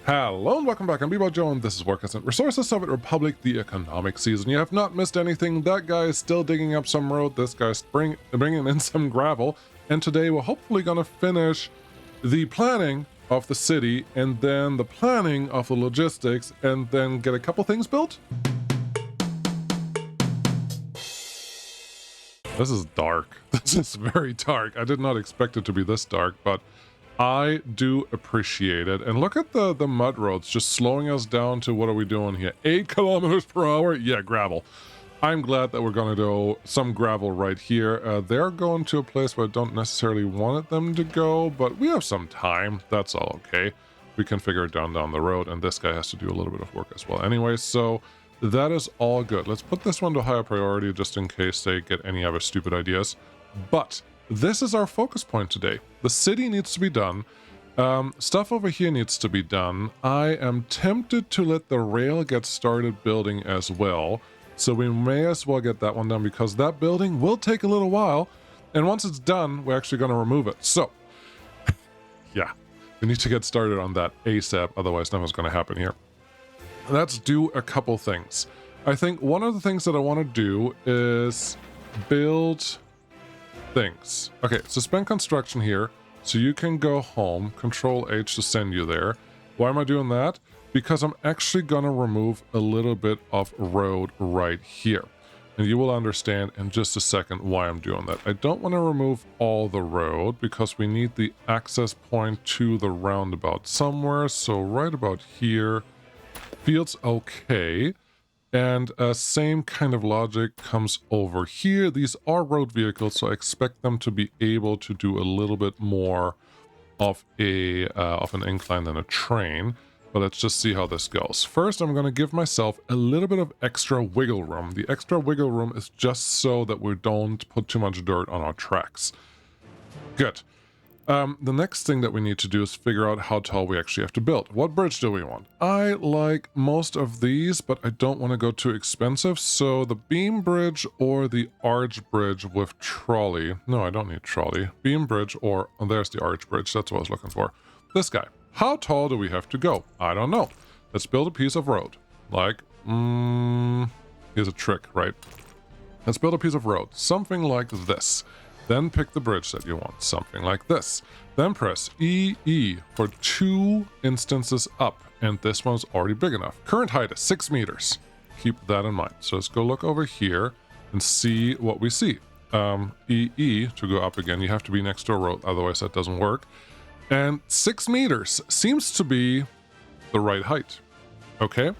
Hello and welcome back. I'm Bebo Joe and this is Workers and Resources Soviet Republic, the economic season. You have not missed anything. That guy is still digging up some road. This guy's bringing in some gravel. And today we're hopefully going to finish the planning of the city and then the planning of the logistics and then get a couple things built. This is dark. This is very dark. I did not expect it to be this dark, but I do appreciate it. And look at the mud roads just slowing us down to, what are we doing here? 8 kilometers per hour? Yeah, gravel. I'm glad that we're going to do some gravel right here. They're going to a place where I don't necessarily want them to go, but we have some time. That's all okay. We can figure it down the road, and this guy has to do a little bit of work as well. Anyway, so that is all good. Let's put this one to higher priority just in case they get any other stupid ideas. But this is our focus point today. The city needs to be done. Stuff over here needs to be done. I am tempted to let the rail get started building as well. So we may as well get that one done because that building will take a little while. And once it's done, we're actually going to remove it. So, yeah, we need to get started on that ASAP. Otherwise, nothing's going to happen here. Let's do a couple things. I think one of the things that I want to do is build things. Okay, suspend construction here so you can go home. Control H to send you there. Why am I doing that? Because I'm actually gonna remove a little bit of road right here, and you will understand in just a second why I'm doing that. I don't want to remove all the road because we need the access point to the roundabout somewhere. So right about here feels okay. And same kind of logic comes over here. These are road vehicles, so I expect them to be able to do a little bit more of an incline than a train. But let's just see how this goes. First, I'm going to give myself a little bit of extra wiggle room. The extra wiggle room is just so that we don't put too much dirt on our tracks. Good. The next thing that we need to do is figure out how tall we actually have to build. What bridge do we want? I like most of these, but I don't want to go too expensive. So the beam bridge or the arch bridge with trolley. No, I don't need trolley. Beam bridge or, oh, there's the arch bridge. That's what I was looking for. This guy. How tall do we have to go? I don't know. Let's build a piece of road. Like, here's a trick, right? Let's build a piece of road. Something like this. Then pick the bridge that you want. Something like this. Then press EE for 2 instances up. And this one's already big enough. Current height is 6 meters. Keep that in mind. So let's go look over here and see what we see. EE to go up again. You have to be next to a road. Otherwise that doesn't work. And 6 meters seems to be the right height. Okay,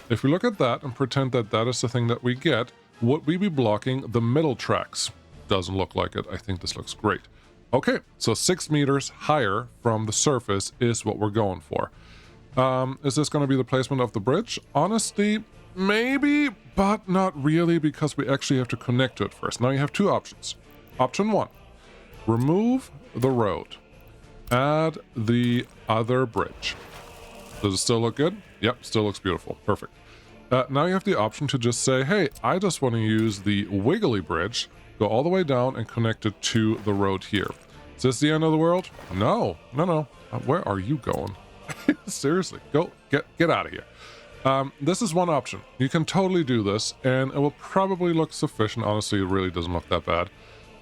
if we look at that and pretend that that is the thing that we get, would we be blocking the middle tracks? Doesn't look like it. I think this looks great. Okay, so 6 meters higher from the surface is what we're going for. Is this going to be the placement of the bridge? Honestly, maybe, but not really, because we actually have to connect to it first. Now you have 2 options. Option 1, remove the road. Add the other bridge. Does it still look good? Yep, still looks beautiful. Perfect. Now you have the option to just say, hey, I just want to use the wiggly bridge, go all the way down and connect it to the road here. Is this the end of the world? No. Where are you going? Seriously, go, get out of here. This is one option. You can totally do this, and it will probably look sufficient. Honestly, it really doesn't look that bad.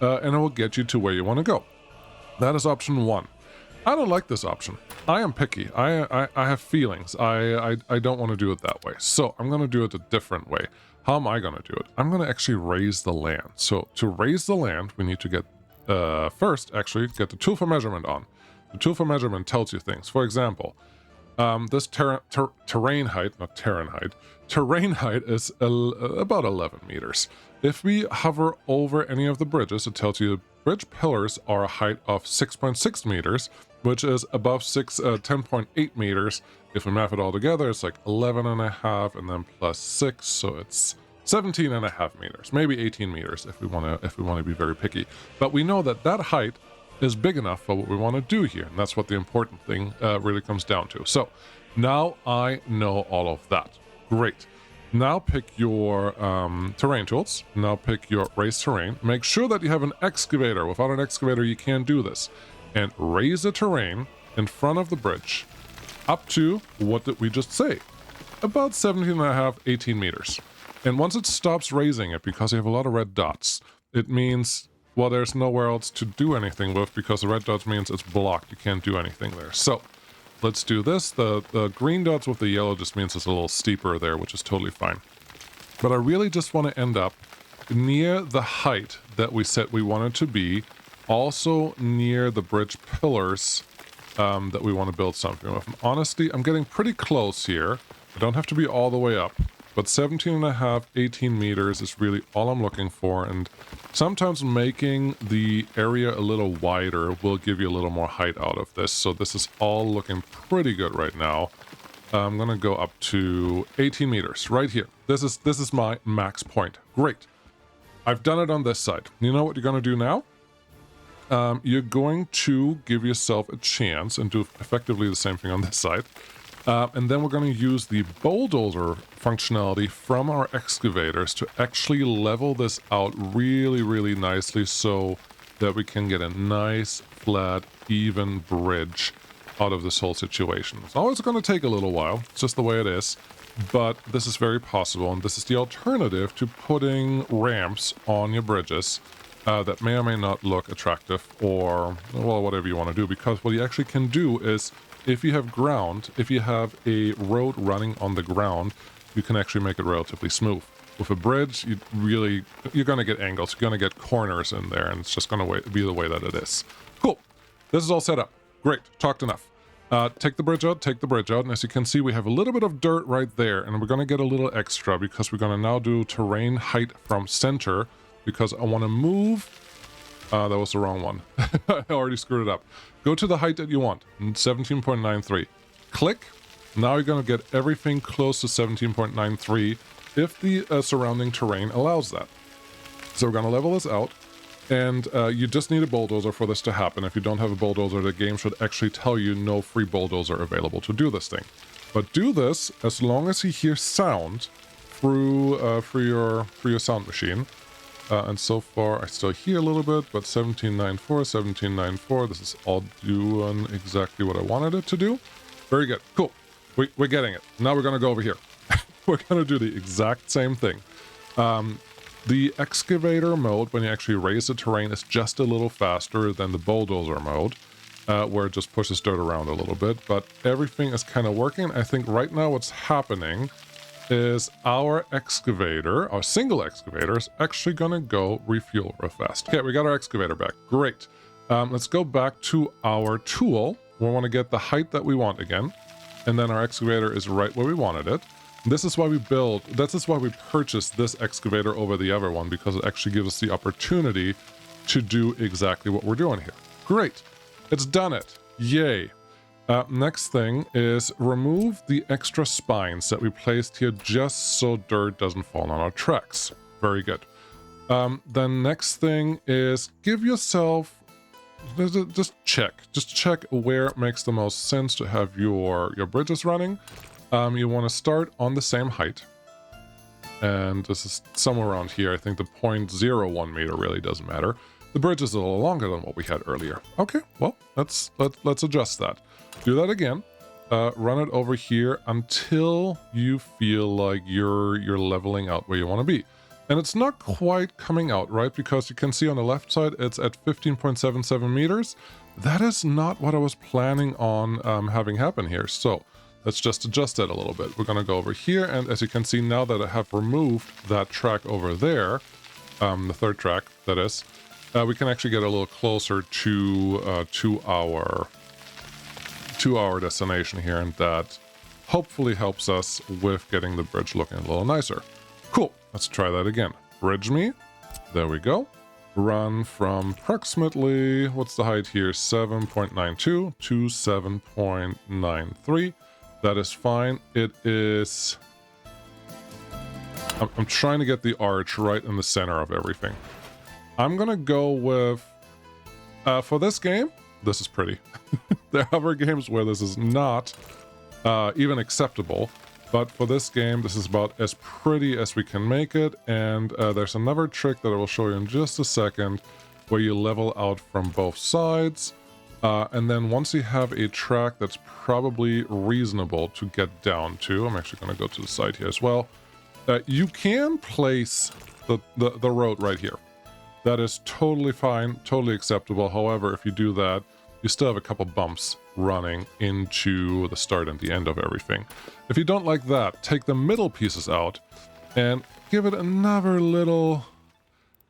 And it will get you to where you want to go. That is option 1. I don't like this option. I am picky. I have feelings. I don't want to do it that way. So I'm going to do it a different way. How am I going to do it? I'm going to actually raise the land. So to raise the land, we need to get, first, actually, get the tool for measurement on. The tool for measurement tells you things. For example, this terrain height, not terrain height, terrain height is about 11 meters. If we hover over any of the bridges, it tells you bridge pillars are a height of 6.6 meters, which is above 10.8 meters. If we map it all together, it's like 11.5 and then plus 6, so it's 17.5 meters, maybe 18 meters if we want to be very picky. But we know that that height is big enough for what we want to do here, and that's what the important thing really comes down to. So now I know all of that. Great. Now pick your terrain tools. Now pick your raise terrain. Make sure that you have an excavator. Without an excavator, you can't do this. And raise the terrain in front of the bridge. up to, what did we just say? About 17 and a half, 18 meters. And once it stops raising it, because you have a lot of red dots, it means, well, there's nowhere else to do anything with, because the red dots means it's blocked. You can't do anything there. So let's do this. The green dots with the yellow just means it's a little steeper there, which is totally fine. But I really just want to end up near the height that we said we wanted to be, also near the bridge pillars that we want to build something with. And honestly, I'm getting pretty close here. I don't have to be all the way up, but 17 and a half, 18 meters is really all I'm looking for. And sometimes making the area a little wider will give you a little more height out of this. So this is all looking pretty good right now. I'm gonna go up to 18 meters right here. This is my max point. Great. I've done it on this side. You know what you're gonna do now? You're going to give yourself a chance and do effectively the same thing on this side. And then we're going to use the bulldozer functionality from our excavators to actually level this out really, really nicely so that we can get a nice, flat, even bridge out of this whole situation. It's always going to take a little while. It's just the way it is. But this is very possible, and this is the alternative to putting ramps on your bridges that may or may not look attractive, or, well, whatever you want to do, because what you actually can do is, if you have ground, if you have a road running on the ground, you can actually make it relatively smooth. With a bridge, you're going to get angles, you're going to get corners in there, and it's just going to be the way that it is. Cool. This is all set up. Great. Talked enough. Take the bridge out, and as you can see, we have a little bit of dirt right there, and we're going to get a little extra because we're going to now do terrain height from center, because I want to move. That was the wrong one. I already screwed it up. Go to the height that you want, 17.93. Click. Now you're going to get everything close to 17.93 if the surrounding terrain allows that. So we're going to level this out, and you just need a bulldozer for this to happen. If you don't have a bulldozer, the game should actually tell you no free bulldozer available to do this thing. But do this as long as you hear sound through your sound machine. And so far, I still hear a little bit, but 1794, 1794, this is all doing exactly what I wanted it to do. Very good. Cool. We're getting it. Now we're going to go over here. We're going to do the exact same thing. The excavator mode, when you actually raise the terrain, is just a little faster than the bulldozer mode, where it just pushes dirt around a little bit, but everything is kind of working. I think right now what's happening is our excavator, our single excavator, is actually going to go refuel real fast. Okay, we got our excavator back. Great. Let's go back to our tool. We want to get the height that we want again, and then our excavator is right where we wanted it. This is why we purchased this excavator over the other one, because it actually gives us the opportunity to do exactly what we're doing here. Great. It's done it. Yay. Next thing is remove the extra spines that we placed here just so dirt doesn't fall on our tracks. Very good. Then next thing is give yourself, just check where it makes the most sense to have your bridges running. You want to start on the same height. And this is somewhere around here. I think the 0.01 meter really doesn't matter. The bridge is a little longer than what we had earlier. Okay, well, let's adjust that. Do that again. Run it over here until you feel like you're leveling out where you want to be. And it's not quite coming out, right? Because you can see on the left side, it's at 15.77 meters. That is not what I was planning on having happen here. So let's just adjust that a little bit. We're going to go over here. And as you can see, now that I have removed that track over there, the third track, that is, we can actually get a little closer to our destination here, and that hopefully helps us with getting the bridge looking a little nicer. Cool. Let's try that again. Bridge me. There we go. Run from approximately, what's the height here? 7.92 to 7.93. That is fine. It is... I'm trying to get the arch right in the center of everything. I'm gonna go with... for this game, this is pretty. There are other games where this is not even acceptable. But for this game, this is about as pretty as we can make it. And there's another trick that I will show you in just a second, where you level out from both sides. And then once you have a track that's probably reasonable to get down to, I'm actually going to go to the side here as well. You can place the road right here. That is totally fine, totally acceptable. However, if you do that, you still have a couple bumps running into the start and the end of everything. If you don't like that, take the middle pieces out and give it another little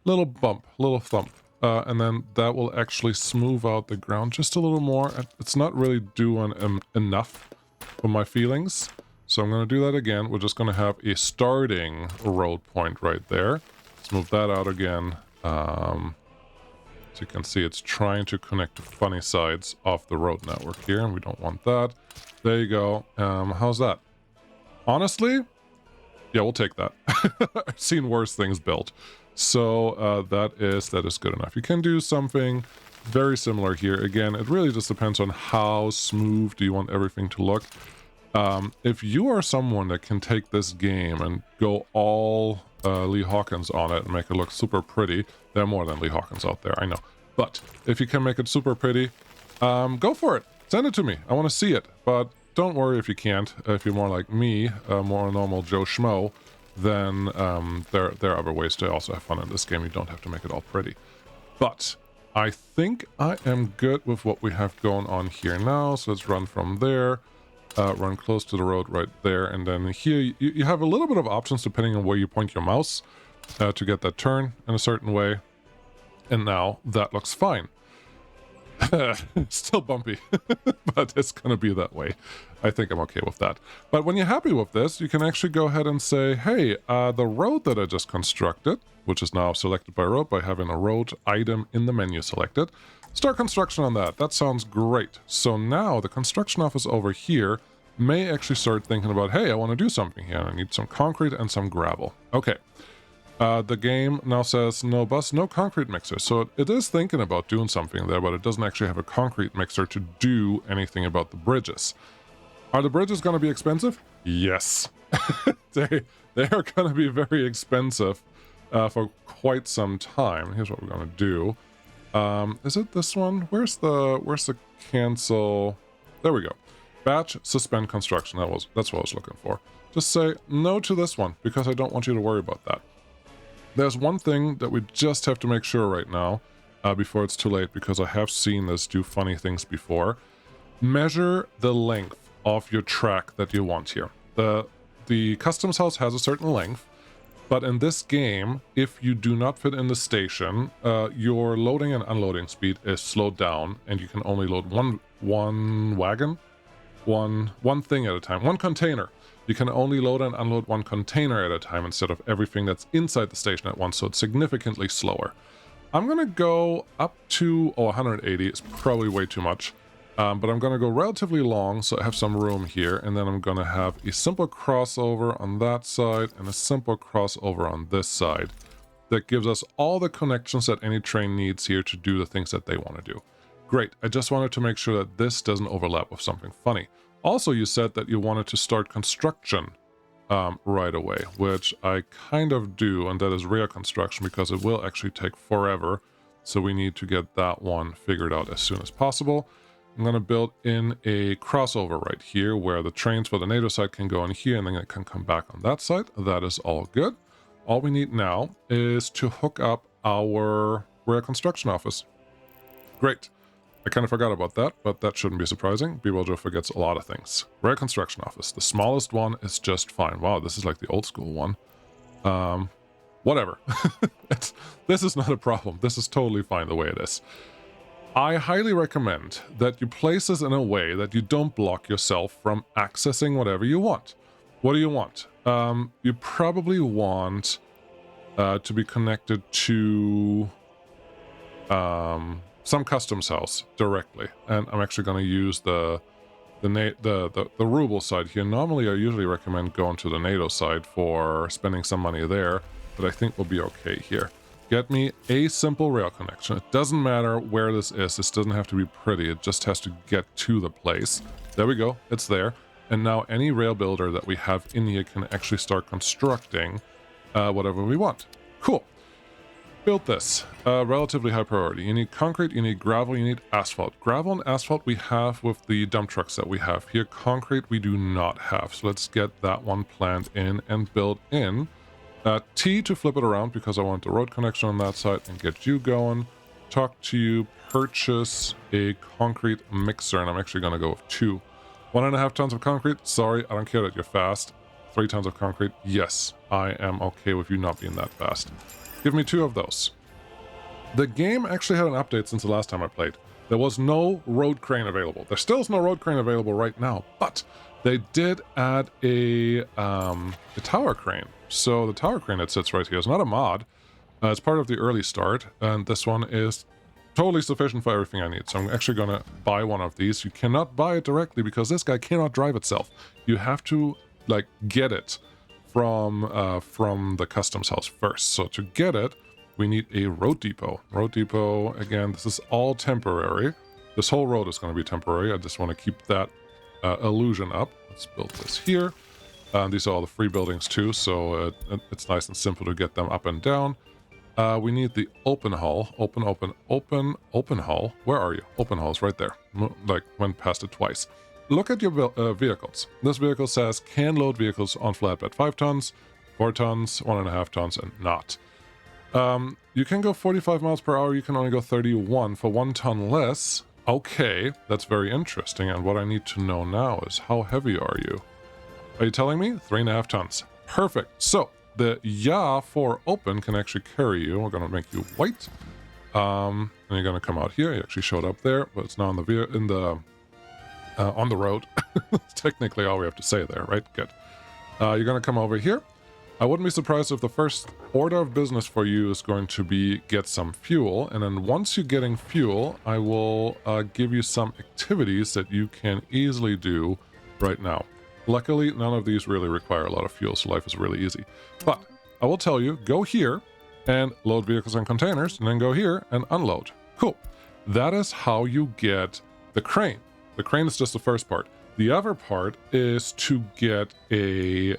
bump, little thump. And then that will actually smooth out the ground just a little more. It's not really doing enough for my feelings. So I'm going to do that again. We're just going to have a starting road point right there. Let's move that out again. As you can see, it's trying to connect to funny sides of the road network here, and we don't want that. There you go. How's that? Honestly, yeah, we'll take that. I've seen worse things built. So that is good enough. You can do something very similar here. Again, it really just depends on how smooth do you want everything to look. If you are someone that can take this game and go all Lee Hawkins on it and make it look super pretty, there are more than Lee Hawkins out there, I know. But if you can make it super pretty, go for it. Send it to me. I want to see it. But don't worry if you can't. If you're more like me, more normal Joe Schmo, then there are other ways to also have fun in this game. You don't have to make it all pretty. But I think I am good with what we have going on here now. So let's run from there. Run close to the road right there, and then here you have a little bit of options depending on where you point your mouse to get that turn in a certain way. And now that looks fine. Still bumpy, but it's gonna be that way. I think I'm okay with that. But when you're happy with this, you can actually go ahead and say, hey, the road that I just constructed, which is now selected by road by having a road item in the menu selected, start construction on that. That sounds great. So now the construction office over here may actually start thinking about, hey, I want to do something here. I need some concrete and some gravel. Okay. The game now says no bus, no concrete mixer. So it is thinking about doing something there, but it doesn't actually have a concrete mixer to do anything about the bridges. Are the bridges going to be expensive? Yes. They are going to be very expensive for quite some time. Here's what we're going to do. Is it this one? Where's the cancel? There we go. Batch, suspend construction. That's what I was looking for. Just say no to this one because I don't want you to worry about that. There's one thing that we just have to make sure right now before it's too late, because I have seen this do funny things before. Measure the length of your track that you want here. The customs house has a certain length, but in this game, if you do not fit in the station, your loading and unloading speed is slowed down, and you can only load one wagon, one thing at a time, one container. You can only load and unload one container at a time instead of everything that's inside the station at once, so it's significantly slower. I'm gonna go up to 180 is probably way too much, but I'm gonna go relatively long so I have some room here, and then I'm gonna have a simple crossover on that side and a simple crossover on this side. That gives us all the connections that any train needs here to do the things that they want to do. Great, I just wanted to make sure that this doesn't overlap with something funny. Also, you said that you wanted to start construction right away, which I kind of do, and that is rail construction because it will actually take forever. So we need to get that one figured out as soon as possible. I'm going to build in a crossover right here where the trains for the NATO side can go in here and then it can come back on that side. That is all good. All we need now is to hook up our rail construction office. Great. I kind of forgot about that, but that shouldn't be surprising. BWOJO forgets a lot of things. Rail construction office. The smallest one is just fine. Wow, this is like the old school one. Whatever. This is not a problem. This is totally fine the way it is. I highly recommend that you place this in a way that you don't block yourself from accessing whatever you want. What do you want? You probably want to be connected to some customs house directly, and I'm actually going to use the ruble side here. Normally, I usually recommend going to the NATO side for spending some money there, but I think we'll be okay here. Get me a simple rail connection. It doesn't matter where this is. This doesn't have to be pretty. It just has to get to the place. There we go. It's there. And now any rail builder that we have in here can actually start constructing whatever we want. Cool. Build this. Relatively high priority. You need concrete, you need gravel, you need asphalt. Gravel and asphalt we have with the dump trucks that we have here. Concrete we do not have. So let's get that one planned in and build in. T to flip it around because I want the road connection on that side and get you going. Talk to you, purchase a concrete mixer, and I'm actually going to go with 2. 1.5 tons of concrete. Sorry, I don't care that you're fast. 3 tons of concrete. Yes, I am okay with you not being that fast. Give me 2 of those. The game actually had an update since the last time I played. There was no road crane available. There still is no road crane available right now, but they did add a tower crane. So the tower crane that sits right here is not a mod. It's part of the early start, and this one is totally sufficient for everything I need. So I'm actually going to buy one of these. You cannot buy it directly because this guy cannot drive itself. You have to like get it from the customs house first. So to get it, we need a road depot. Road depot, again, this is all temporary. This whole road is going to be temporary. I just want to keep that illusion up. Let's build this here. These are all the free buildings too, so it's nice and simple to get them up and down. We need the open hull. Open hull. Where are you? Open hull is right there. Like, went past it twice. Look at your vehicles. This vehicle says can load vehicles on flatbed 5 tons, 4 tons, 1.5 tons, and not. You can go 45 miles per hour. You can only go 31 for 1 ton less. Okay, that's very interesting. And what I need to know now is how heavy are you? Are you telling me? 3.5 tons. Perfect. So the Ya for open can actually carry you. We're going to make you white. And you're going to come out here. You actually showed up there, but it's now on the road. Technically all we have to say there, right? Good. You're going to come over here. I wouldn't be surprised if the first order of business for you is going to be get some fuel. And then once you're getting fuel, I will give you some activities that you can easily do right now. Luckily, none of these really require a lot of fuel, so life is really easy. But I will tell you, go here and load vehicles and containers, and then go here and unload. Cool. That is how you get the crane. The crane is just the first part. The other part is to get the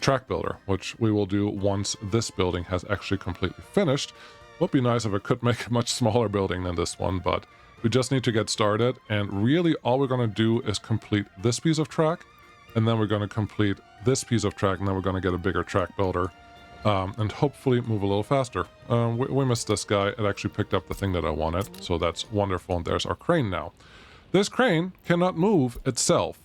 track builder, which we will do once this building has actually completely finished. Would be nice if I could make a much smaller building than this one, but we just need to get started. And really all we're going to do is complete this piece of track, and then we're going to complete this piece of track, and then we're going to get a bigger track builder and hopefully move a little faster. We missed this guy. It actually picked up the thing that I wanted, so that's wonderful. And there's our crane now. This crane cannot move itself,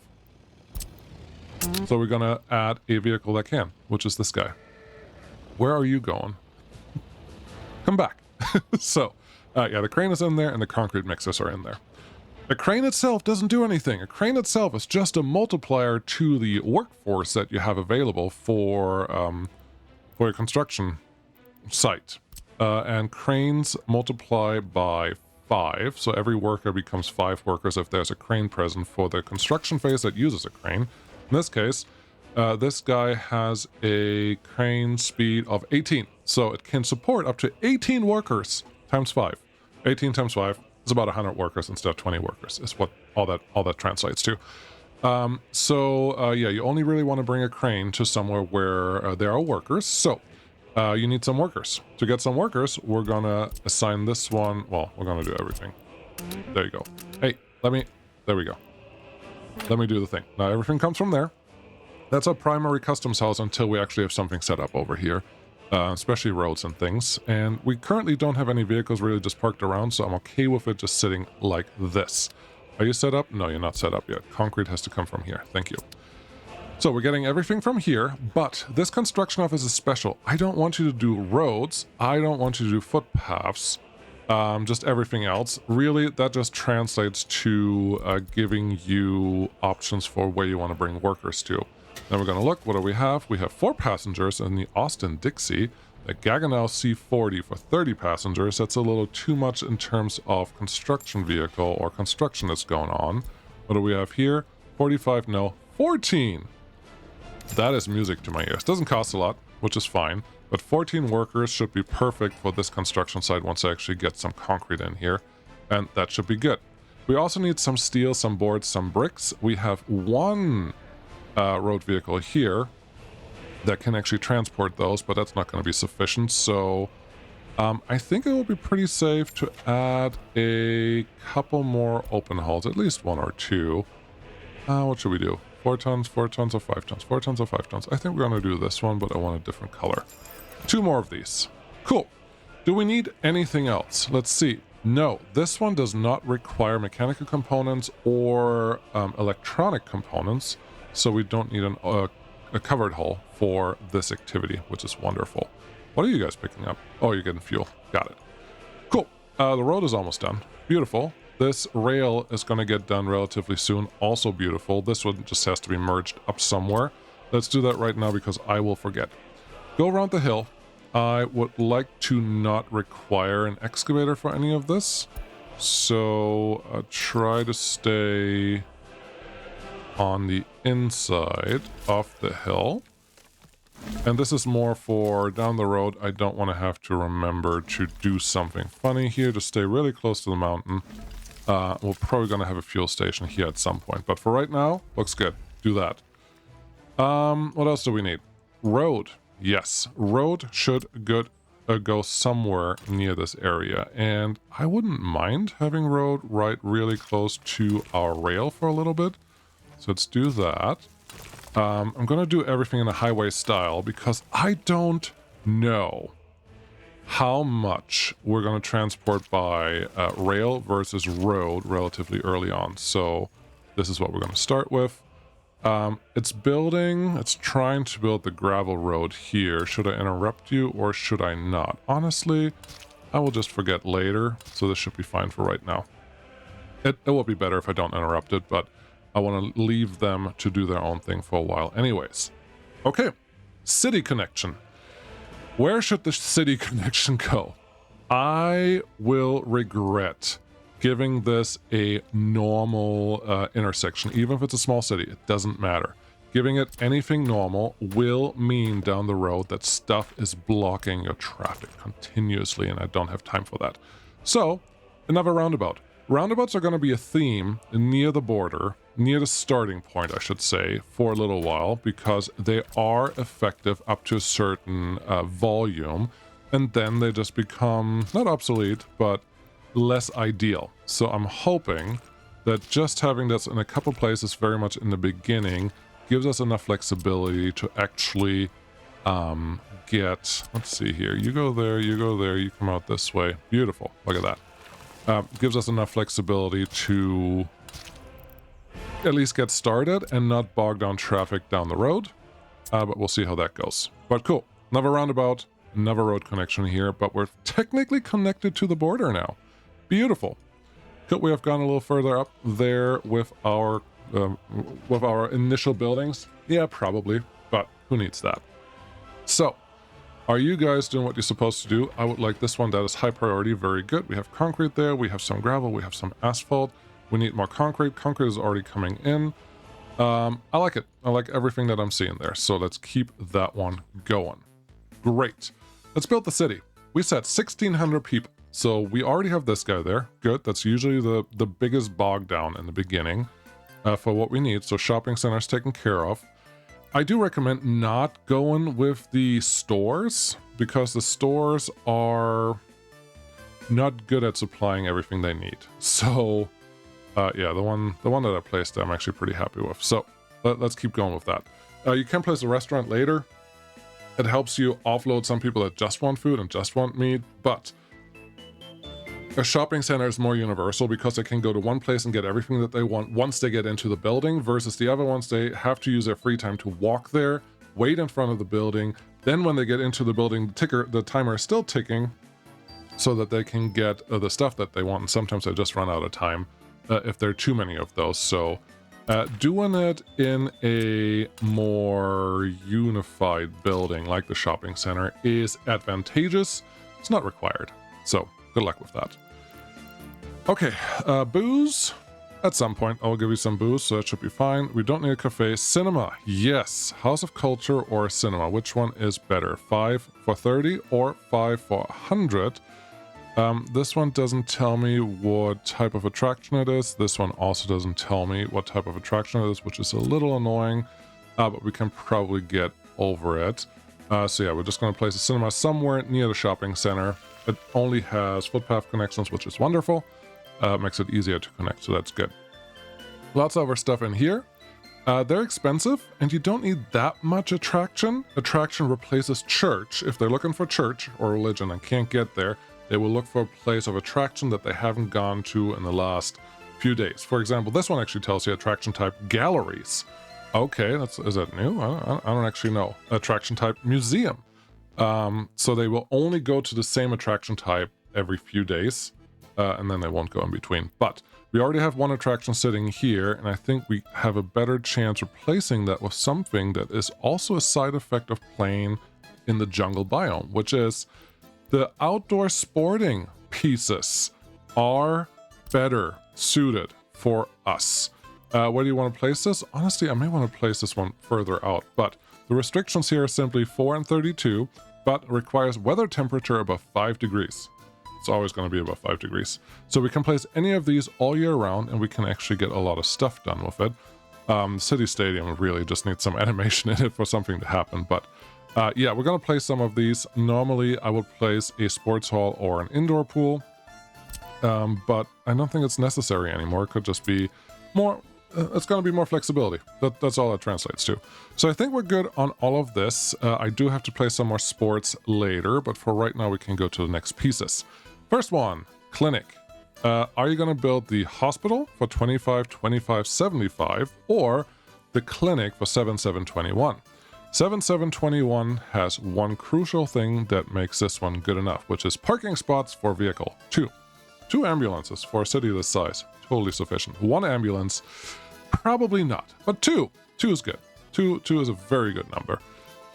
so we're gonna add a vehicle that can, which is this guy. Where are you going? Come back. So, yeah, the crane is in there and the concrete mixers are in there. A crane itself doesn't do anything. A crane itself is just a multiplier to the workforce that you have available for your construction site. And cranes multiply by 5, so every worker becomes 5 workers if there's a crane present for the construction phase that uses a crane. In this case, this guy has a crane speed of 18, so it can support up to 18 workers times 5. 18 times 5 is about 100 workers instead of 20 workers, is what all that translates to. Yeah, you only really want to bring a crane to somewhere where there are workers, so you need some workers. To get some workers, we're gonna assign this one. Well, we're gonna do everything. There you go. Hey, there we go. Let me do the thing. Now everything comes from there. That's our primary customs house until we actually have something set up over here, especially roads and things. And we currently don't have any vehicles really just parked around, so I'm okay with it just sitting like this. Are you set up? No, you're not set up yet. Concrete has to come from here. Thank you. So we're getting everything from here, but this construction office is special. I don't want you to do roads. I don't want you to do footpaths. Just everything else. Really, that just translates to giving you options for where you want to bring workers to. Then we're going to look. What do we have? We have 4 passengers in the Austin Dixie. The Gaggenau C40 for 30 passengers. That's a little too much in terms of construction vehicle or construction that's going on. What do we have here? 45, no, 14. That is music to my ears. Doesn't cost a lot, which is fine, but 14 workers should be perfect for this construction site once I actually get some concrete in here, and that should be good. We also need some steel, some boards, some bricks. We have 1 road vehicle here that can actually transport those, but that's not going to be sufficient, so I think it will be pretty safe to add a couple more open hulls, at least one or two. What should we do? 4 tons, 4 tons, or 5 tons? 4 tons or 5 tons? I think we're going to do this one, but I want a different color. 2 more of these. Cool. Do we need anything else? Let's see. No, this one does not require mechanical components or electronic components, so we don't need a covered hull for this activity, which is wonderful. What are you guys picking up? Oh, you're getting fuel. Got it. Cool. The road is almost done. Beautiful. This rail is going to get done relatively soon. Also beautiful. This one just has to be merged up somewhere. Let's do that right now because I will forget. Go around the hill. I would like to not require an excavator for any of this. So try to stay on the inside of the hill. And this is more for down the road. I don't want to have to remember to do something funny here. Just stay really close to the mountain. We're probably going to have a fuel station here at some point. But for right now, looks good. Do that. What else do we need? Road. Yes. Road should go somewhere near this area. And I wouldn't mind having road right really close to our rail for a little bit. So let's do that. I'm going to do everything in a highway style because I don't know how much we're going to transport by rail versus road relatively early on. So this is what we're going to start with. It's trying to build the gravel road here. Should I interrupt you or should I not? Honestly, I will just forget later. So this should be fine for right now. It will be better if I don't interrupt it, but I want to leave them to do their own thing for a while anyways. Okay, city connection. Where should the city connection go? I will regret giving this a normal intersection, even if it's a small city. It doesn't matter. Giving it anything normal will mean down the road that stuff is blocking your traffic continuously, and I don't have time for that. So, another roundabout. Roundabouts are going to be a theme near the border, near the starting point, I should say, for a little while, because they are effective up to a certain volume, and then they just become, not obsolete, but less ideal. So I'm hoping that just having this in a couple places very much in the beginning gives us enough flexibility to actually get, let's see here, you go there, you come out this way. Beautiful. Look at that. Gives us enough flexibility to at least get started and not bog down traffic down the road. But we'll see how that goes. But cool. Another roundabout, another road connection here, but we're technically connected to the border now. Beautiful. Could we have gone a little further up there with our initial buildings? Yeah, probably, but who needs that? So, are you guys doing what you're supposed to do? I would like this one. That is high priority. Very good. We have concrete there. We have some gravel. We have some asphalt. We need more concrete. Concrete is already coming in. I like it. I like everything that I'm seeing there. So let's keep that one going. Great. Let's build the city. We said 1,600 people. So we already have this guy there. Good. That's usually the biggest bog down in the beginning for what we need. So shopping centers taken care of. I do recommend not going with the stores because the stores are not good at supplying everything they need. So yeah, the one that I placed I'm actually pretty happy with. So let's keep going with that. You can place a restaurant later. It helps you offload some people that just want food and just want meat, but a shopping center is more universal because they can go to one place and get everything that they want once they get into the building, versus the other ones, they have to use their free time to walk there, wait in front of the building. Then when they get into the building, the timer is still ticking so that they can get the stuff that they want. And sometimes they just run out of time if there are too many of those. So doing it in a more unified building like the shopping center is advantageous. It's not required. So good luck with that. Okay, booze. At some point, I'll give you some booze, so that should be fine. We don't need a cafe. Cinema, yes. House of Culture or cinema, which one is better? 5 for 30 or 5 for 100? This one doesn't tell me what type of attraction it is. This one also doesn't tell me what type of attraction it is, which is a little annoying, but we can probably get over it. So yeah, we're just going to place a cinema somewhere near the shopping center. It only has footpath connections, which is wonderful. Makes it easier to connect, so that's good. Lots of other stuff in here. They're expensive, and you don't need that much attraction. Attraction replaces church. If they're looking for church or religion and can't get there, they will look for a place of attraction that they haven't gone to in the last few days. For example, this one actually tells you attraction type galleries. Okay, is that new? I don't actually know. Attraction type museum. So they will only go to the same attraction type every few days, and then they won't go in between. But we already have one attraction sitting here, and I think we have a better chance replacing that with something that is also a side effect of playing in the jungle biome, which is the outdoor sporting pieces are better suited for us. Where do you want to place this? Honestly, I may want to place this one further out, but the restrictions here are simply 4 and 32, but requires weather temperature above 5 degrees. It's always going to be above 5 degrees. So we can place any of these all year round, and we can actually get a lot of stuff done with it. City Stadium really just needs some animation in it for something to happen, but yeah, we're going to place some of these. Normally, I would place a sports hall or an indoor pool, but I don't think it's necessary anymore. It could just be more... it's going to be more flexibility. That's all it translates to. So I think we're good on all of this. I do have to play some more sports later, but for right now we can go to the next pieces. First one, clinic. Are you going to build the hospital for 25, 25, 75, or the clinic for 7721? 7721 has one crucial thing that makes this one good enough, which is parking spots for vehicle. Two ambulances for a city this size. Totally sufficient. One ambulance, probably not, but two is good. Two is a very good number.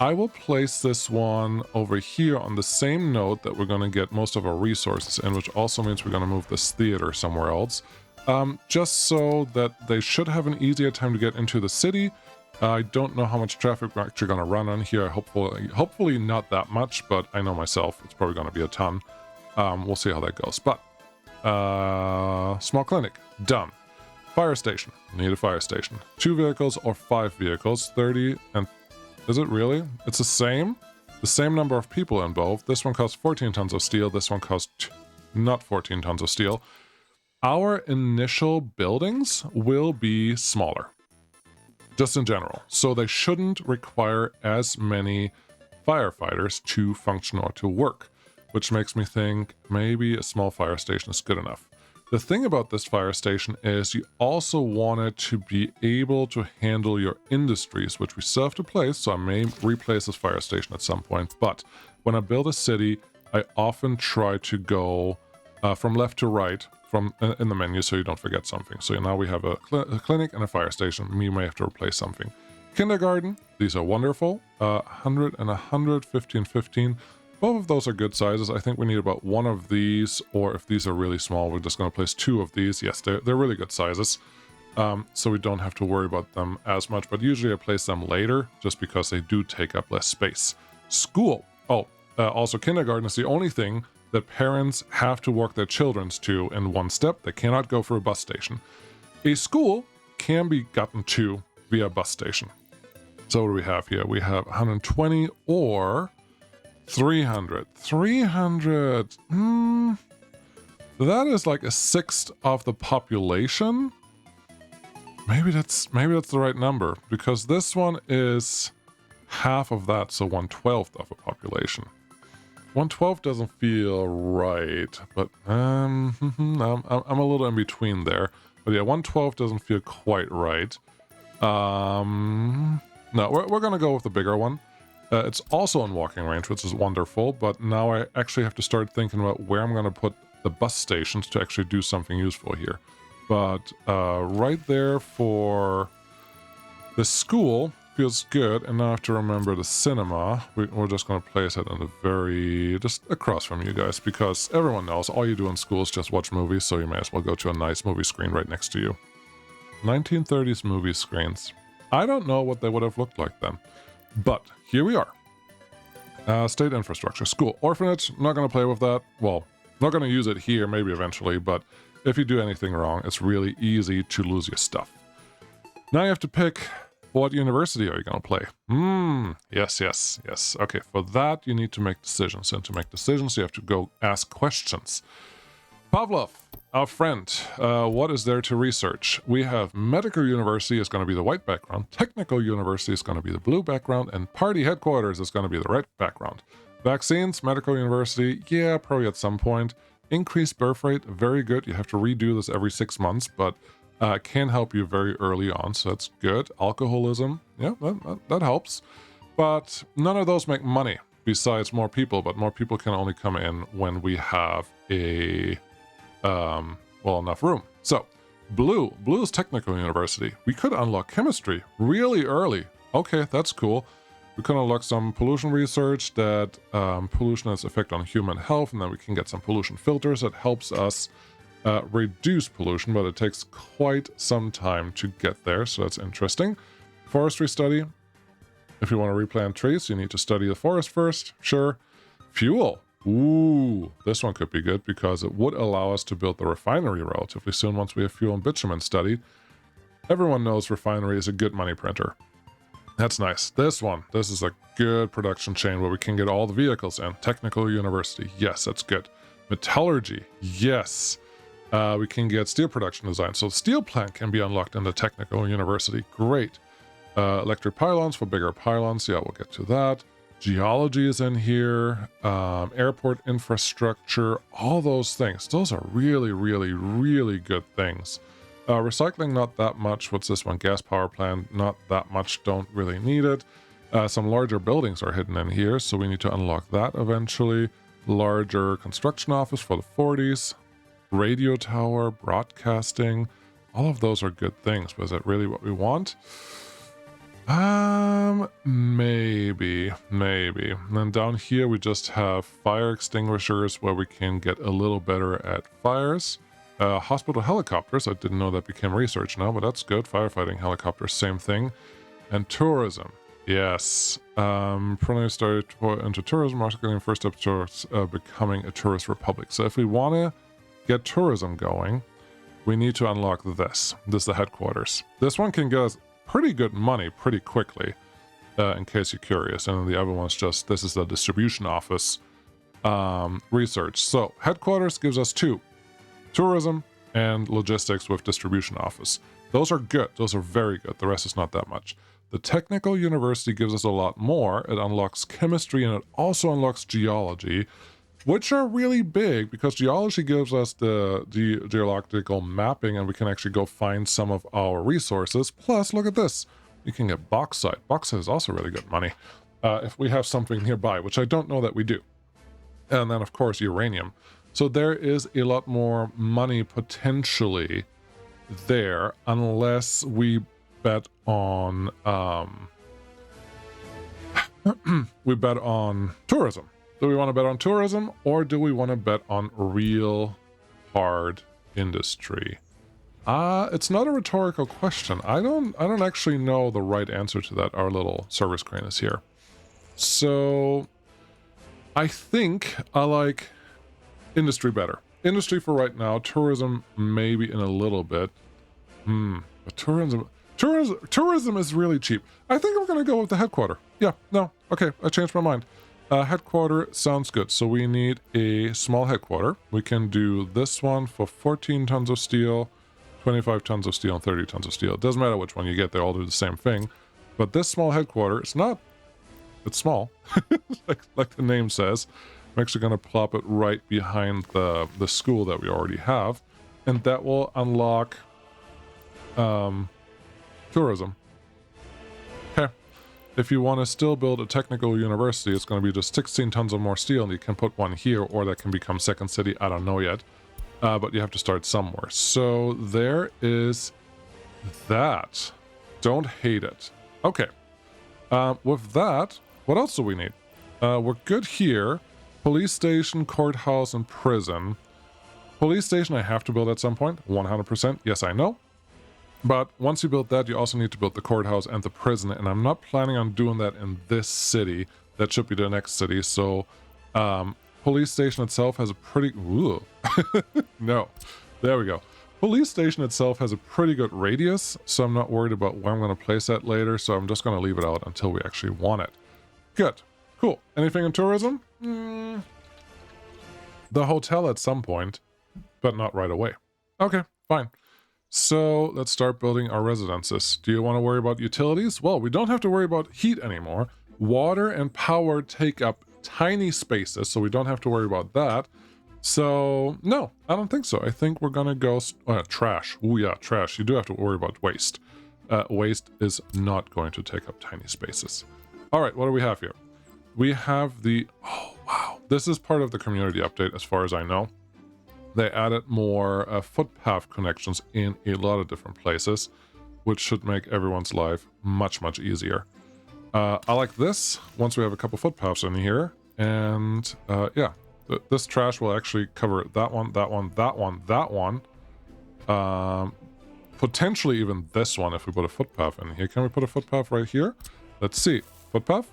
I will place this one over here on the same note that we're going to get most of our resources in, which also means we're going to move this theater somewhere else, just so that they should have an easier time to get into the city. I don't know how much traffic we're actually going to run on here. Hopefully not that much, but I know myself it's probably going to be a ton. We'll see how that goes. But small clinic, done. Fire station, need a fire station. 2 vehicles or 5 vehicles, 30 and... Is it really? It's the same number of people involved. This one costs 14 tons of steel. This one costs not 14 tons of steel. Our initial buildings will be smaller, just in general. So they shouldn't require as many firefighters to function or to work, which makes me think maybe a small fire station is good enough. The thing about this fire station is you also want it to be able to handle your industries, which we still have to place, so I may replace this fire station at some point. But when I build a city, I often try to go from left to right in the menu so you don't forget something. So now we have a clinic and a fire station. We may have to replace something. Kindergarten, these are wonderful. 100 and 100, 15, 15. Both of those are good sizes. I think we need about 1 of these, or if these are really small, we're just going to place 2 of these. Yes, they're really good sizes, so we don't have to worry about them as much, but usually I place them later just because they do take up less space. School. Also kindergarten is the only thing that parents have to walk their children to in one step. They cannot go for a bus station. A school can be gotten to via bus station. So what do we have here? We have 120 or... 300. 300. That is like a 1/6 of the population. Maybe that's the right number, because this one is half of that, so 1/12 of a population. 1/12 doesn't feel right, but I'm a little in between there. But yeah, 1/12 doesn't feel quite right. No, we're gonna go with the bigger one. It's also in walking range, which is wonderful, but now I actually have to start thinking about where I'm going to put the bus stations to actually do something useful here. But right there for the school feels good, and now I have to remember the cinema. We're just going to place it in just across from you guys, because everyone knows all you do in school is just watch movies, so you may as well go to a nice movie screen right next to you. 1930s movie screens. I don't know what they would have looked like then. But here we are. State infrastructure, school, orphanage. Not going to play with that. Well, not going to use it here, maybe eventually, but if you do anything wrong, it's really easy to lose your stuff. Now you have to pick What university are you going to play? Yes, yes, yes. Okay, for that, you need to make decisions. And to make decisions, you have to go ask questions. Pavlov, our friend, what is there to research? We have medical university is going to be the white background, technical university is going to be the blue background, and party headquarters is going to be the red background. Vaccines, medical university, yeah, probably at some point. Increased birth rate, very good. You have to redo this every 6 months, but can help you very early on, so that's good. Alcoholism, yeah, that helps. But none of those make money besides more people, but more people can only come in when we have a enough room. So blue is technical university. We could unlock chemistry really early. Okay, that's cool. We can unlock some pollution research that pollution has effect on human health, and then we can get some pollution filters that helps us reduce pollution, but it takes quite some time to get there, so that's interesting. Forestry study. If you want to replant trees, you need to study the forest first. Sure. Fuel. Ooh, this one could be good because it would allow us to build the refinery relatively soon once we have fuel and bitumen studied. Everyone knows refinery is a good money printer. That's nice. This is a good production chain where we can get all the vehicles in. Technical university. Yes, that's good. Metallurgy. Yes. We can get steel production design. So the steel plant can be unlocked in the technical university. Great. Electric pylons for bigger pylons. Yeah, we'll get to that. Geology is in here. Airport infrastructure. All those things. Those are really, really, really good things. Recycling, not that much. What's this one? Gas power plant, not that much. Don't really need it. Some larger buildings are hidden in here, so we need to unlock that eventually. Larger construction office for the 40s. Radio tower, broadcasting. All of those are good things. Was that really what we want? Maybe. And then down here we just have fire extinguishers where we can get a little better at fires. Hospital helicopters, I didn't know that became research now, but that's good. Firefighting helicopters, same thing. And tourism, yes. Preliminary started into tourism, marketing first step towards becoming a tourist republic. So if we want to get tourism going, we need to unlock this. This is the headquarters. This one can get us pretty good money pretty quickly, in case you're curious. And then the other one's just, this is the distribution office research. So headquarters gives us 2. Tourism and logistics with distribution office. Those are good. Those are very good. The rest is not that much. The technical university gives us a lot more. It unlocks chemistry and it also unlocks geology, which are really big because geology gives us the geological mapping and we can actually go find some of our resources. Plus, look at this. We can get bauxite. Bauxite is also really good money if we have something nearby, which I don't know that we do. And then, of course, uranium. So there is a lot more money potentially there unless we bet on tourism. Do we want to bet on tourism or do we want to bet on real hard industry? It's not a rhetorical question. I don't actually know the right answer to that. Our little service crane is here. So I think I like industry better. Industry for right now. Tourism maybe in a little bit. But tourism is really cheap. I think I'm going to go with the headquarter. Yeah, no. Okay, I changed my mind. Headquarter sounds good. So we need a small headquarter. We can do this one for 14 tons of steel, 25 tons of steel, and 30 tons of steel. It doesn't matter which one you get. They all do the same thing. But this small headquarter, it's small, like the name says. I'm actually going to plop it right behind the school that we already have. And that will unlock tourism. Okay. If you want to still build a technical university, it's going to be just 16 tons of more steel, and you can put one here, or that can become second city. I don't know yet. But you have to start somewhere. So there is that. Don't hate it. Okay. With that, what else do we need? We're good here. Police station, courthouse, and prison. Police station I have to build at some point. 100%. Yes, I know. But once you build that, you also need to build the courthouse and the prison. And I'm not planning on doing that in this city. That should be the next city. So, police station itself has a pretty... Ooh. No. There we go. Police station itself has a pretty good radius, so I'm not worried about where I'm going to place that later, so I'm just going to leave it out until we actually want it. Good. Cool. Anything in tourism? The hotel at some point, but not right away. Okay, fine. So let's start building our residences. Do you want to worry about utilities? Well, we don't have to worry about heat anymore. Water and power take up tiny spaces, so we don't have to worry about that. So no, I don't think so. I think we're gonna go trash. Oh yeah, trash. You do have to worry about waste. Waste is not going to take up tiny spaces. All right, what do we have here? We have the, oh wow, this is part of the community update as far as I know. They added more footpath connections in a lot of different places, which should make everyone's life much, much easier. I like this once we have a couple footpaths in here. And yeah, this trash will actually cover that one, that one, that one, that one. Potentially even this one if we put a footpath in here. Can we put a footpath right here? Let's see. Footpath?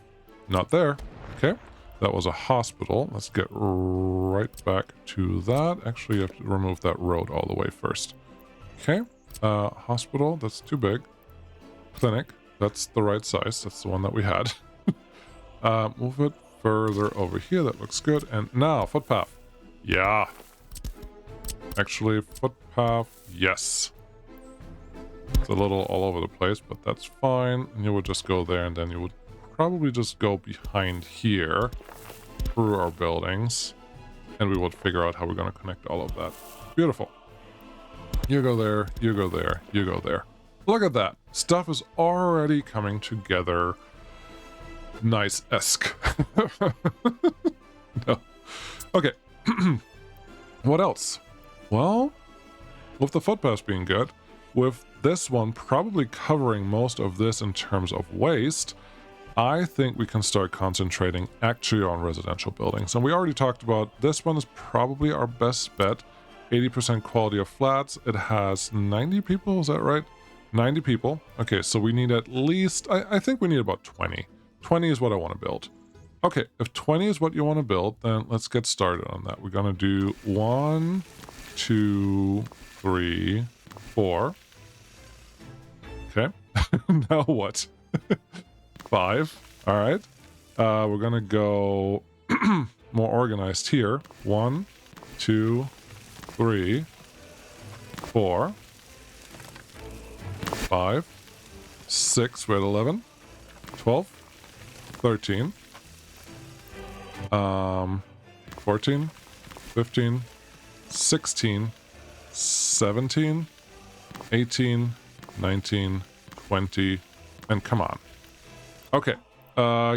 Not there. Okay. That was a hospital. Let's get right back to that. Actually, you have to remove that road all the way first. Okay. Hospital, that's too big. Clinic, that's the right size. That's the one that we had. Move it further over here. That looks good. And now, footpath. Yeah. Actually, footpath, yes. It's a little all over the place, but that's fine. And you would just go there, and then you would probably just go behind here through our buildings, and we would figure out how we're going to connect all of that. Beautiful. You go there, you go there, you go there. Look at that. Stuff is already coming together. Nice-esque. No. Okay. What else? Well, with the footpaths being good, with this one probably covering most of this in terms of waste, I think we can start concentrating actually on residential buildings. And we already talked about this one is probably our best bet. 80% quality of flats. It has 90 people, is that right? 90 people. Okay, so we need at least, I think we need about 20. 20 is what I want to build. Okay, if 20 is what you want to build, then let's get started on that. We're going to do 1, 2, 3, 4. Okay, now what? 5. All right. We're going to go more organized here. 1, 2, 3, 4, 5, 6, we're at 11, 12, 13, 14, 15, 16, 17, 18, 19, 20, and come on. Okay,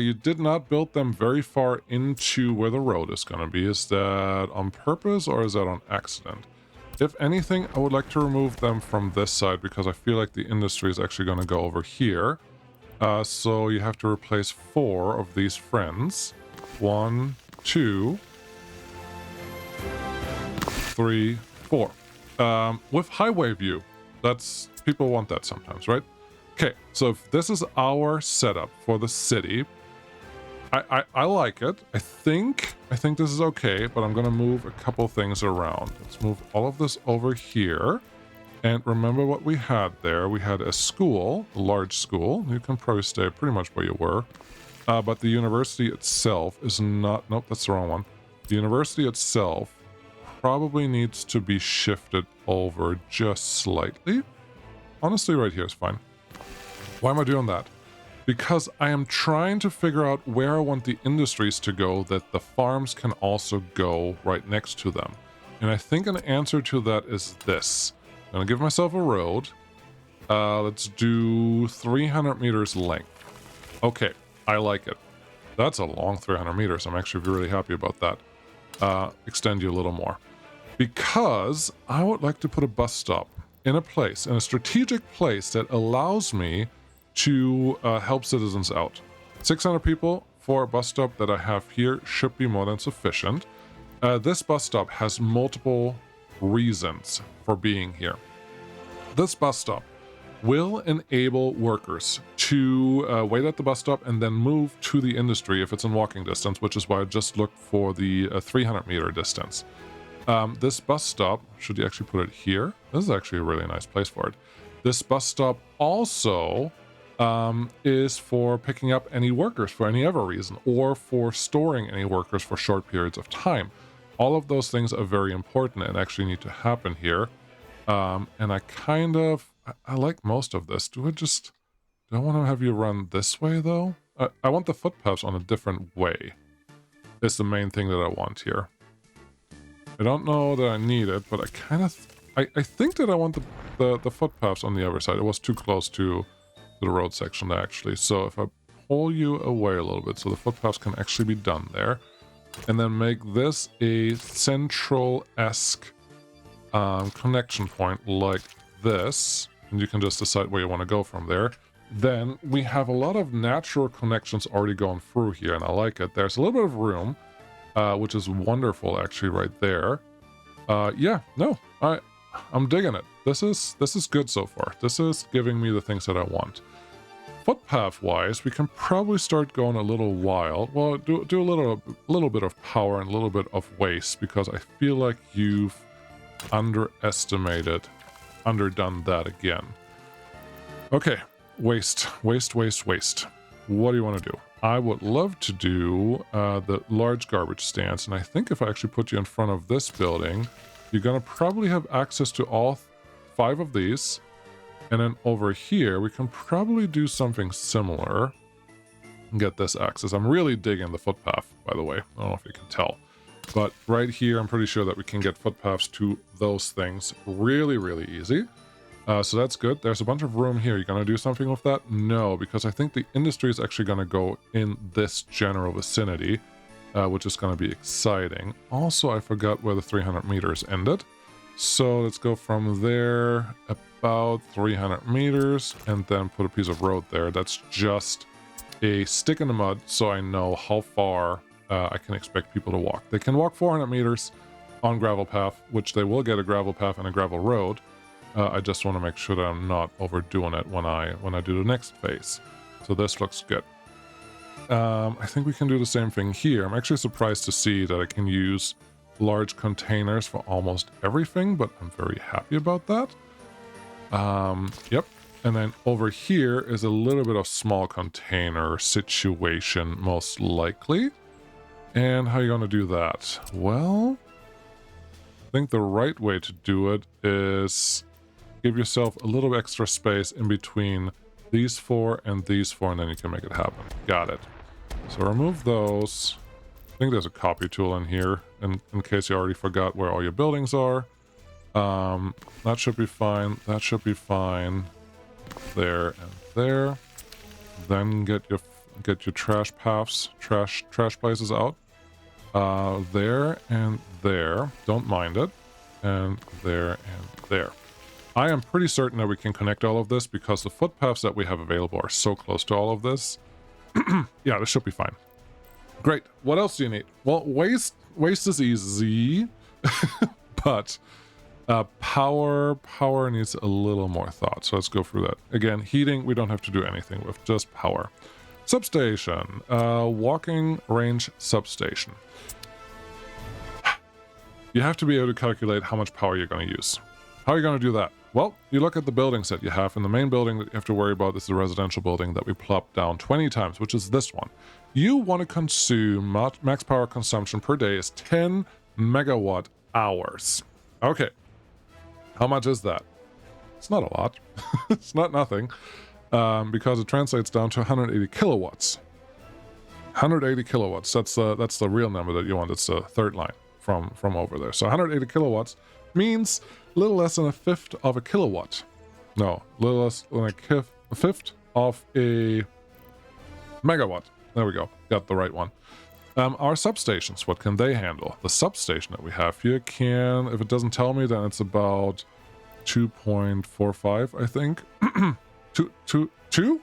you did not build them very far into where the road is going to be. Is that on purpose or is that on accident? If anything, I would like to remove them from this side because I feel like the industry is actually going to go over here. So you have to replace 4 of these friends. 1, 2, 3, 4. With highway view. That's, people want that sometimes, right? Okay, so if this is our setup for the city, I like it. I think this is okay, but I'm gonna move a couple things around. Let's move all of this over here. And remember what we had there. We had a school, a large school. You can probably stay pretty much where you were. But the university itself is not, nope, that's the wrong one. The university itself probably needs to be shifted over just slightly. Honestly, right here is fine. Why am I doing that? Because I am trying to figure out where I want the industries to go that the farms can also go right next to them. And I think an answer to that is this. I'm going to give myself a road. Let's do 300 meters length. Okay, I like it. That's a long 300 meters. I'm actually really happy about that. Extend you a little more. Because I would like to put a bus stop in a strategic place that allows me to help citizens out. 600 people for a bus stop that I have here should be more than sufficient. This bus stop has multiple reasons for being here. This bus stop will enable workers to wait at the bus stop and then move to the industry if it's in walking distance, which is why I just looked for the 300 meter distance. This bus stop, should you actually put it here? This is actually a really nice place for it. This bus stop also is for picking up any workers for any other reason, or for storing any workers for short periods of time. All of those things are very important and actually need to happen here. And I like most of this. Do I want to have you run this way though? I want the footpaths on a different way. It's the main thing that I want here. I don't know that I need it, but I think that I want the footpaths on the other side. It was too close to the road section actually. So if I pull you away a little bit so the footpaths can actually be done there, and then make this a central-esque connection point like this, and you can just decide where you want to go from there, then we have a lot of natural connections already going through here, and I like it. There's a little bit of room, which is wonderful actually right there. Yeah, no, I'm digging it. This is good so far. This is giving me the things that I want. Footpath wise, we can probably start going a little wild. Well, do a little bit of power and a little bit of waste, because I feel like you've underdone that again. Okay, waste. What do you want to do? I would love to do the large garbage stands, and I think if I actually put you in front of this building, you're gonna probably have access to all 5 of these. And then over here, we can probably do something similar and get this access. I'm really digging the footpath, by the way. I don't know if you can tell. But right here, I'm pretty sure that we can get footpaths to those things really, really easy. So that's good. There's a bunch of room here. You gonna do something with that? No, because I think the industry is actually gonna go in this general vicinity, which is gonna be exciting. Also, I forgot where the 300 meters ended. So let's go from there about 300 meters and then put a piece of road there. That's just a stick in the mud, so I know how far I can expect people to walk. They can walk 400 meters on gravel path, which they will get a gravel path and a gravel road. I just want to make sure that I'm not overdoing it when I do the next phase. So this looks good. I think we can do the same thing here. I'm actually surprised to see that I can use large containers for almost everything, but I'm very happy about that. Yep. And then over here is a little bit of small container situation, most likely. And how are you going to do that? Well, I think the right way to do it is give yourself a little extra space in between these 4 and these 4, and then you can make it happen. Got it. So remove those. I think there's a copy tool in here, in case you already forgot where all your buildings are. That should be fine. That should be fine. There and there. Then get your trash paths, trash places out. There and there. Don't mind it. And there and there. I am pretty certain that we can connect all of this because the footpaths that we have available are so close to all of this. Yeah, this should be fine. Great. What else do you need? Well, waste is easy, but power needs a little more thought. So let's go through that. Again, heating, we don't have to do anything with, just power. Substation, walking range substation. You have to be able to calculate how much power you're going to use. How are you going to do that? Well, you look at the buildings that you have, and the main building that you have to worry about is the residential building that we plopped down 20 times, which is this one. You want to consume max power consumption per day is 10 megawatt hours. Okay. How much is that? It's not a lot. It's not nothing, because it translates down to 180 kilowatts. 180 kilowatts. That's the real number that you want. It's the third line from over there. So 180 kilowatts means a little less than a fifth of a kilowatt. No, a little less than a fifth of a megawatt. There we go. Got the right one. Our substations, what can they handle? The substation that we have here can, if it doesn't tell me, then it's about 2.45, I think. 2?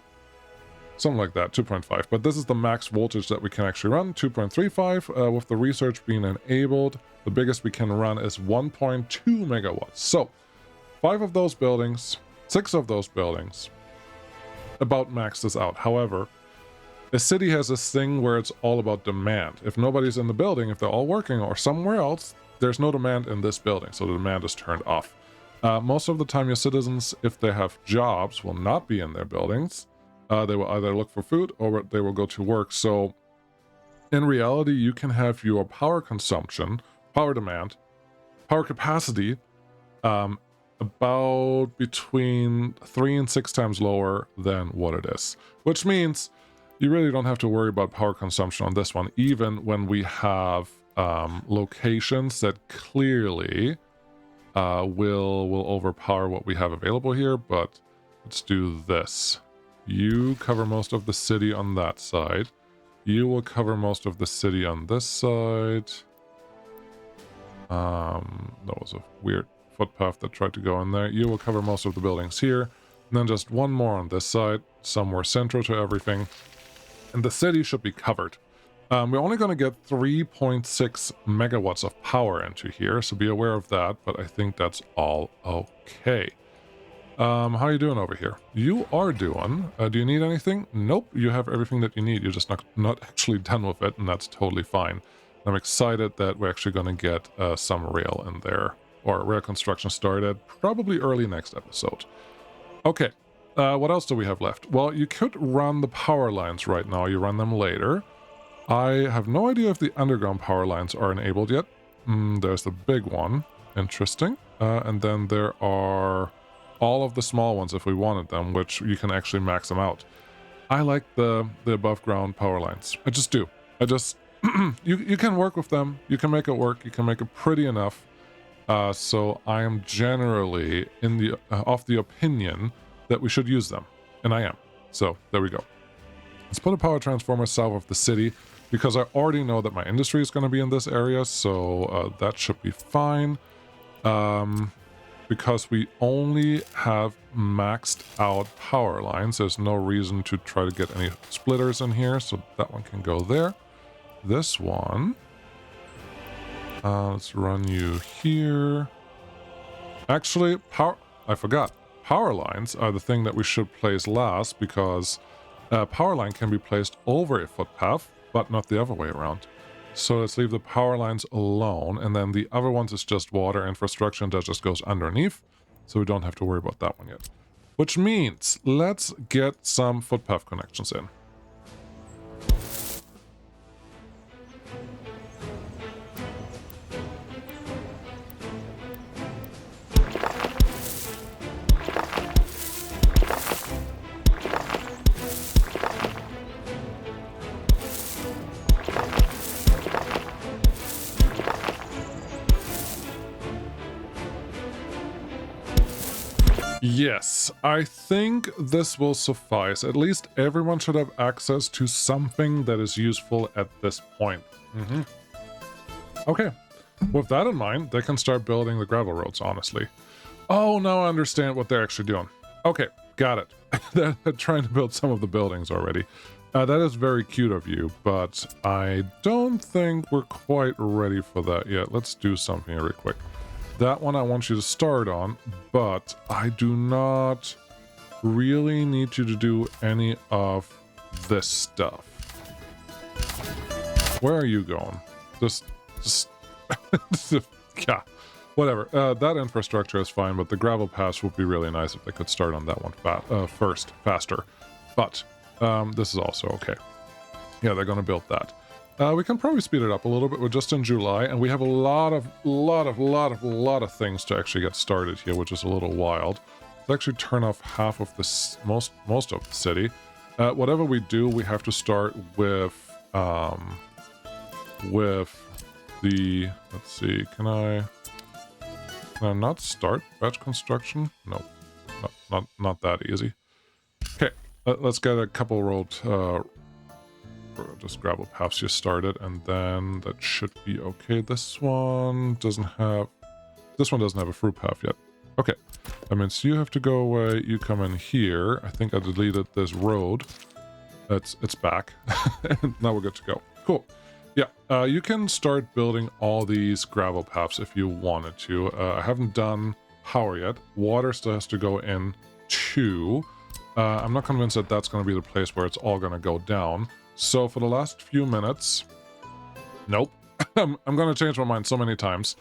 Something like that, 2.5. But this is the max voltage that we can actually run, 2.35. With the research being enabled, the biggest we can run is 1.2 megawatts. So 5 of those buildings, 6 of those buildings about max this out. However, a city has this thing where it's all about demand. If nobody's in the building, if they're all working or somewhere else, there's no demand in this building, so the demand is turned off. Most of the time, your citizens, if they have jobs, will not be in their buildings. They will either look for food or they will go to work. So in reality, you can have your power consumption, power demand, power capacity about between 3 and 6 times lower than what it is, which means you really don't have to worry about power consumption on this one, even when we have locations that clearly will overpower what we have available here. But let's do this. You cover most of the city on that side. You will cover most of the city on this side. That was a weird footpath that tried to go in there. You will cover most of the buildings here. And then just one more on this side, somewhere central to everything. And the city should be covered. We're only going to get 3.6 megawatts of power into here, so be aware of that, but I think that's all okay. How are you doing over here? You are doing. Do you need anything? Nope, you have everything that you need. You're just not actually done with it, and that's totally fine. I'm excited that we're actually going to get some rail in there, or rail construction started, probably early next episode. Okay, what else do we have left? Well, you could run the power lines right now. You run them later. I have no idea if the underground power lines are enabled yet. There's the big one. Interesting. And then there are all of the small ones if we wanted them, which you can actually max them out. I like the above ground power lines. I just do. I just... you can work with them. You can make it work. You can make it pretty enough. So I am generally of the opinion that we should use them. And I am. So there we go. Let's put a power transformer south of the city, because I already know that my industry is going to be in this area, so that should be fine. Because we only have maxed out power lines, there's no reason to try to get any splitters in here, so that one can go there. This one, let's run you here. Actually, I forgot. Power lines are the thing that we should place last, because power line can be placed over a footpath, but not the other way around. So let's leave the power lines alone, and then the other ones is just water infrastructure, and that just goes underneath, so we don't have to worry about that one yet. Which means, let's get some footpath connections in. Yes, I think this will suffice. At least everyone should have access to something that is useful at this point. Okay, with that in mind, they can start building the gravel roads, honestly. Oh, now I understand what they're actually doing. Okay, got it. They're trying to build some of the buildings already. That is very cute of you, but I don't think we're quite ready for that yet. Let's do something really quick. That one I want you to start on, but I do not really need you to do any of this stuff. Where are you going? Just yeah, whatever. That infrastructure is fine, but the gravel paths would be really nice if they could start on that one first, faster. But this is also okay. Yeah, they're going to build that. We can probably speed it up a little bit. We're just in July, and we have a lot of things to actually get started here, which is a little wild. Let's actually turn off half of this, most of the city. Whatever we do, we have to start with the. Let's see. Can I not start batch construction? No, not that easy. Okay, let's get a couple road. Just gravel paths just started, and then that should be okay. This one doesn't have a fruit path yet. Okay, that means you have to go away. You come in here. I think I deleted this road. It's back. And now we're good to go. Cool. Yeah, you can start building all these gravel paths if you wanted to. I haven't done power yet. Water still has to go in too. I'm not convinced that that's going to be the place where it's all going to go down. So for the last few minutes, nope. I'm going to change my mind so many times.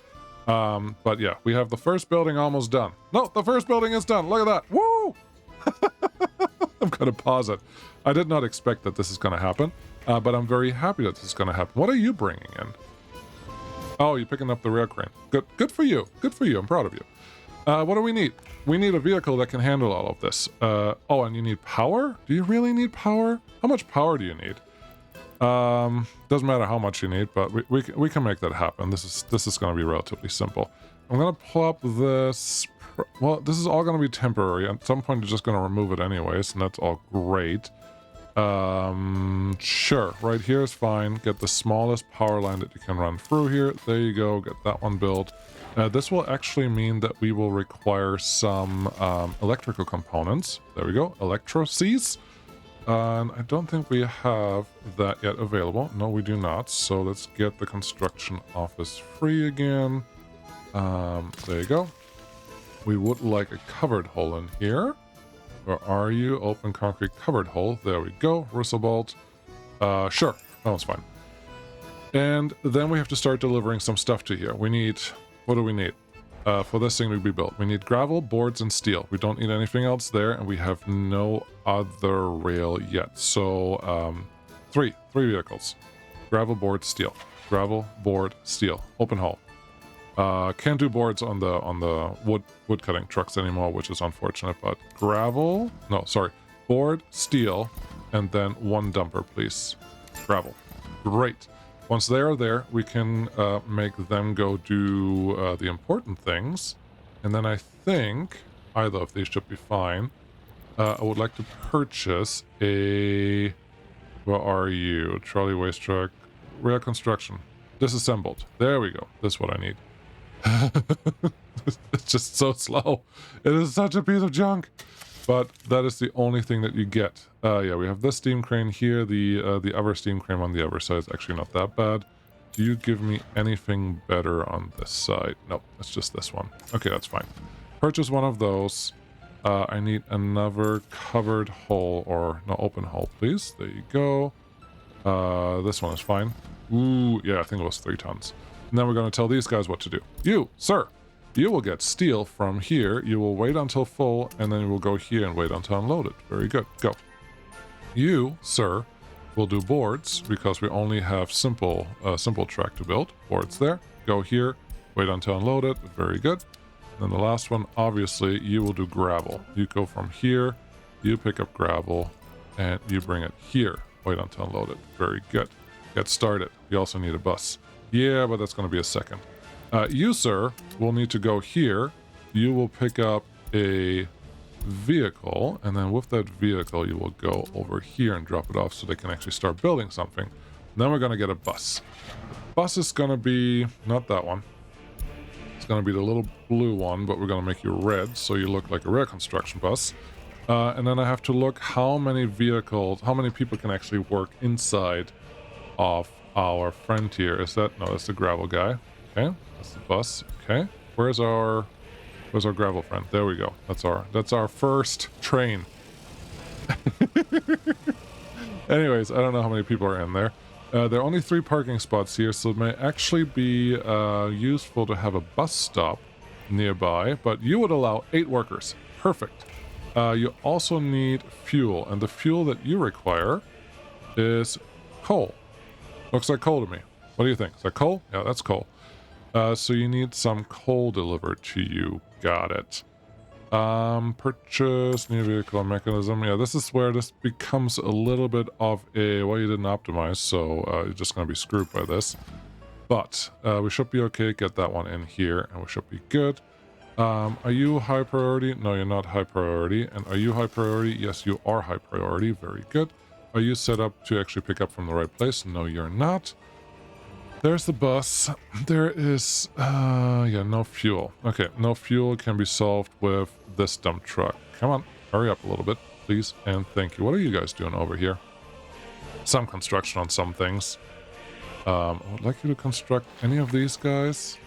But yeah, we have the first building almost done. No, the first building is done. Look at that. Woo! I'm going to pause it. I did not expect that this is going to happen, but I'm very happy that this is going to happen. What are you bringing in? Oh, you're picking up the rail crane. Good for you. Good for you. I'm proud of you. What do we need? We need a vehicle that can handle all of this. Oh, and you need power? Do you really need power? How much power do you need? Doesn't matter how much you need, but we can make that happen. This is going to be relatively simple. I'm going to plop this. Well, this is all going to be temporary. At some point, you're just going to remove it anyways, and that's all great. Sure. Right here is fine. Get the smallest power line that you can run through here. There you go. Get that one built. This will actually mean that we will require some electrical components. There we go. Electrocies. And I don't think we have that yet available. No, we do not. So let's get the construction office free again. There you go. We would like a covered hole in here. Where are you? Open concrete covered hole. There we go. Risselbolt. Sure. That one's fine. And then we have to start delivering some stuff to here. We need... What do we need? For this thing to be built. We need gravel, boards, and steel. We don't need anything else there, and we have no other rail yet. So, three vehicles. Gravel, board, steel. Gravel, board, steel. Open hole. Can't do boards on the wood cutting trucks anymore, which is unfortunate, but gravel... No, sorry. Board, steel, and then one dumper, please. Gravel. Great. Once they are there, we can make them go do the important things. And then I think, either of these should be fine. I would like to purchase a... Where are you? Trolley waste truck. Rail construction. Disassembled. There we go. This is what I need. It's just so slow. It is such a piece of junk. But that is the only thing that you get. Yeah, we have this steam crane here. The other steam crane on the other side is actually not that bad. Do you give me anything better on this side? Nope, it's just this one. Okay, that's fine. Purchase one of those. I need another covered hole, or no, open hole, please. There you go. This one is fine. Ooh, yeah, I think it was 3 tons. And then we're going to tell these guys what to do. You, sir, you will get steel from here. You will wait until full, and then you will go here and wait until unloaded. Very good. Go. You, sir, will do boards because we only have simple track to build. Boards there. Go here. Wait until unloaded. Very good. And then the last one, obviously, you will do gravel. You go from here. You pick up gravel, and you bring it here. Wait until unloaded. Very good. Get started. You also need a bus. Yeah, but that's going to be a second. You, sir, will need to go here. You will pick up a vehicle, and then with that vehicle, you will go over here and drop it off so they can actually start building something. Then we're going to get a bus. The bus is going to be, not that one. It's going to be the little blue one, but we're going to make you red so you look like a rail construction bus. And then I have to look how many vehicles, how many people can actually work inside of our friend here. Is that, no, that's the gravel guy. Okay, that's the bus. Okay, where's our gravel friend? There we go. That's our first train. Anyways, I don't know how many people are in there. There are only 3 parking spots here, so it may actually be useful to have a bus stop nearby, but you would allow 8 workers. Perfect. You also need fuel, and the fuel that you require is coal. Looks like coal to me. What do you think? Is that coal? Yeah, that's coal. So you need some coal delivered to you. Got it. Purchase new vehicle and mechanism. Yeah, this is where this becomes a little bit of a, well, you didn't optimize, so you're just going to be screwed by this. But we should be okay. Get that one in here, and we should be good. Are you high priority? No, you're not high priority. And are you high priority? Yes, you are high priority. Very good. Are you set up to actually pick up from the right place? No, you're not. There's the bus. There is, yeah, no fuel. Okay, no fuel can be solved with this dump truck. Come on, hurry up a little bit, please, and thank you. What are you guys doing over here? Some construction on some things. I would like you to construct any of these guys.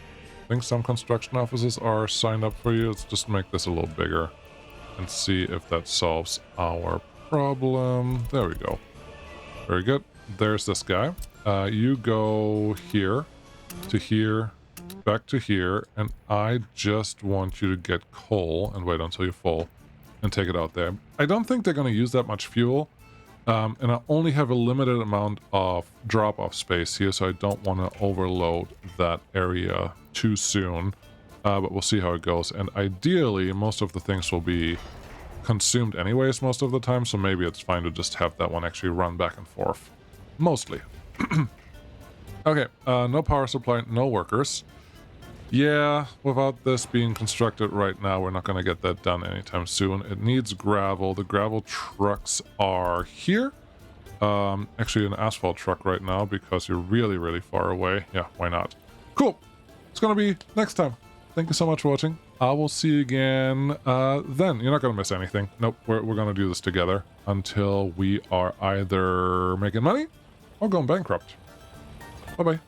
I think some construction offices are signed up for you. Let's just make this a little bigger and see if that solves our problem. There we go. Very good. There's this guy. You go here. to here, back to here, and I just want you to get coal and wait until you're full and take it out there. I don't think they're going to use that much fuel, and I only have a limited amount of drop-off space here, so I don't want to overload that area too soon, but we'll see how it goes. And ideally, most of the things will be consumed anyways most of the time, so maybe it's fine to just have that one actually run back and forth. Mostly. Okay, no power supply, no workers. Yeah, without this being constructed right now, we're not going to get that done anytime soon. It needs gravel. The gravel trucks are here. Actually an asphalt truck right now because you're really, really far away. Yeah, why not? Cool. It's going to be next time. Thank you so much for watching. I will see you again then. You're not going to miss anything. Nope, we're going to do this together until we are either making money or going bankrupt. Bye-bye.